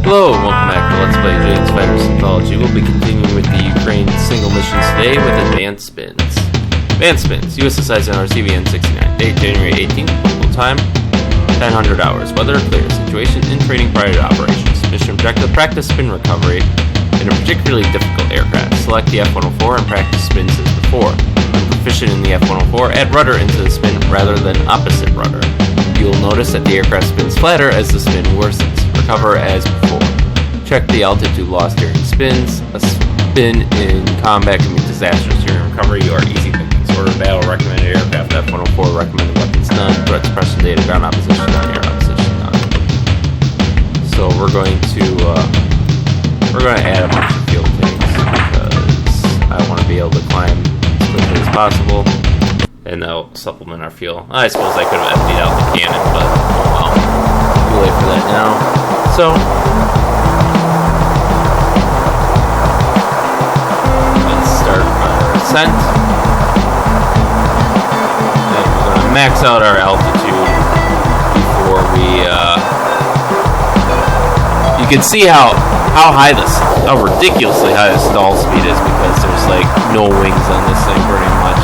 Hello, welcome back to Let's Play James Fighters Anthology. We'll be continuing with the Ukraine single missions today with Advanced Spins. Advanced Spins, USSR CVN 69, date January 18th, local time, 1000 hours. Weather clear, situation in training prior to operations. Mission objective, practice spin recovery in a particularly difficult aircraft. Select the F-104 and practice spins as before. When proficient in the F-104, add rudder into the spin rather than opposite rudder. You will notice that the aircraft spins flatter as the spin worsens. Recover as before. Check the altitude loss during spins. A spin in combat can be disastrous during recovery. You are easy pickings. Order battle recommended aircraft F-104 recommended weapons none. Threat suppression data ground opposition none. Air opposition none. So we're going to add a bunch of fuel tanks because I want to be able to climb as quickly as possible. And that'll supplement our fuel. I suppose I could have emptied out the cannon, but oh well. Too late for that now. So, let's start our ascent. And we're going to max out our altitude before we, you can see how ridiculously high the stall speed is because there's like no wings on this thing pretty much.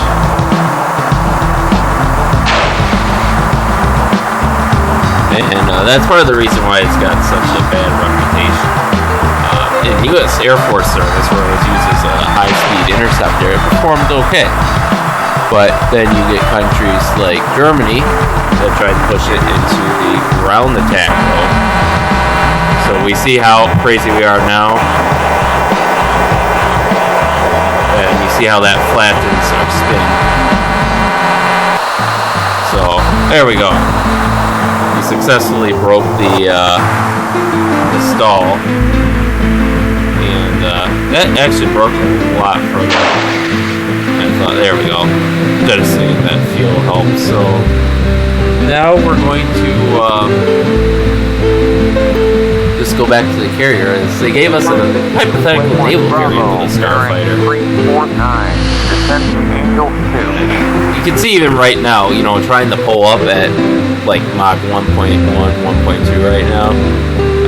And that's part of the reason why it's got such a bad reputation. In U.S. Air Force service, where it was used as a high-speed interceptor, it performed okay. But then you get countries like Germany that try to push it into the ground attack mode. So we see how crazy we are now. And you see how that flattens our spin. So, there we go. Successfully broke the stall, and that actually broke a lot further. I thought, there we go. Jettisoning that fuel helps. So now we're going to just go back to the carrier, as they gave us a hypothetical naval carrier for the Starfighter. You can see even right now, you know, trying to pull up at like Mach 1.1, 1.2 right now.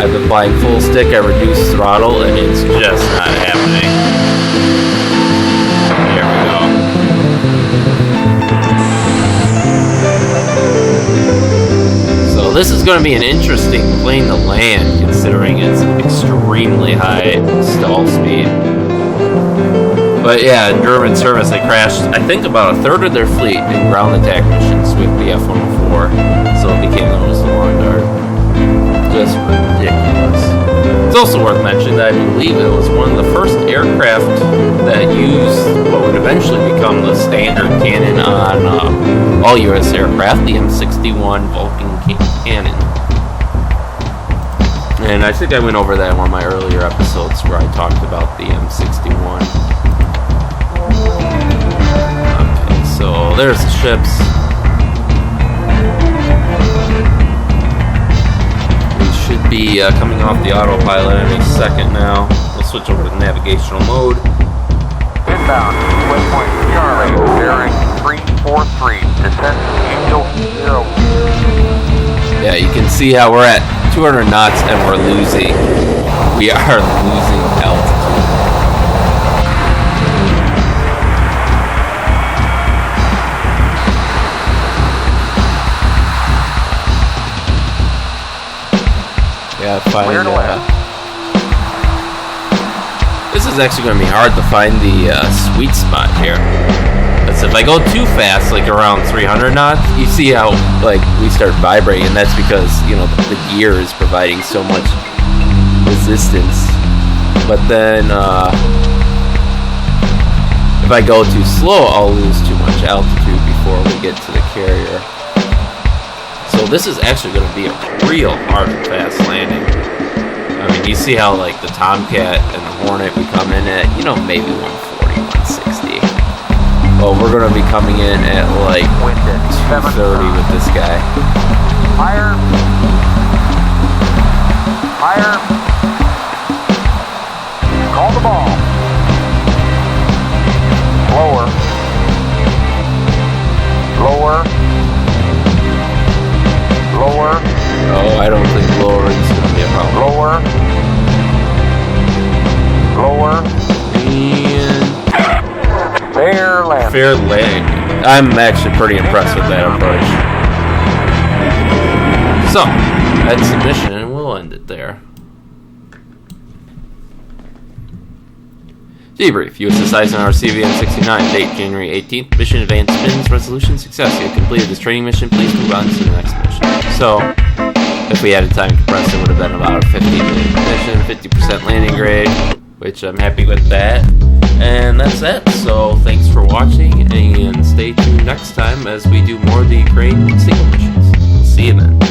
I've been flying full stick, I reduced throttle, and it's just not happening. There we go. So this is going to be an interesting plane to land, considering its extremely high stall speed. But yeah, in German service, they crashed, I think, about a third of their fleet in ground attack missions with the F-104, so it became known as the Lawn Dart. Just ridiculous. It's also worth mentioning that I believe it was one of the first aircraft that used what would eventually become the standard cannon on all U.S. aircraft, the M61 Vulcan cannon. And I think I went over that in one of my earlier episodes where I talked about the M61. So there's the ships. We should be coming off the autopilot any second now. We'll switch over to navigational mode. Inbound, waypoint Charlie, bearing 343, descent Angel 0. Yeah, you can see how we're at 200 knots and we're losing. We are losing altitude. Yeah, this is actually going to be hard to find the sweet spot here. Because if I go too fast, like around 300 knots, you see how like we start vibrating, and that's because, you know, the gear is providing so much resistance. But then if I go too slow, I'll lose too much altitude before we get to the carrier. So this is actually going to be a real hard and fast landing. I mean, you see how like the Tomcat and the Hornet we come in at, you know, maybe 140, 160. Well, we're going to be coming in at like 230 with this guy. Higher. Higher. Call the ball. Lower. Lower. Lower. Oh, I don't think lowering is going to be a problem. Lower. Slower. And Fair landing. fair leg. I'm actually pretty impressed with that approach. So, that's the mission, and we'll end it there. Debrief. USS Eisenhower CVN-69. Date January 18th. Mission advanced spins. Resolution success. You have completed this training mission. Please move on to the next mission. So, if we had a time compressed, it would have been about a 15-minute mission, 50% landing grade, which I'm happy with that. And that's it. So, thanks for watching, and stay tuned next time as we do more of the Ukraine single missions. See you then.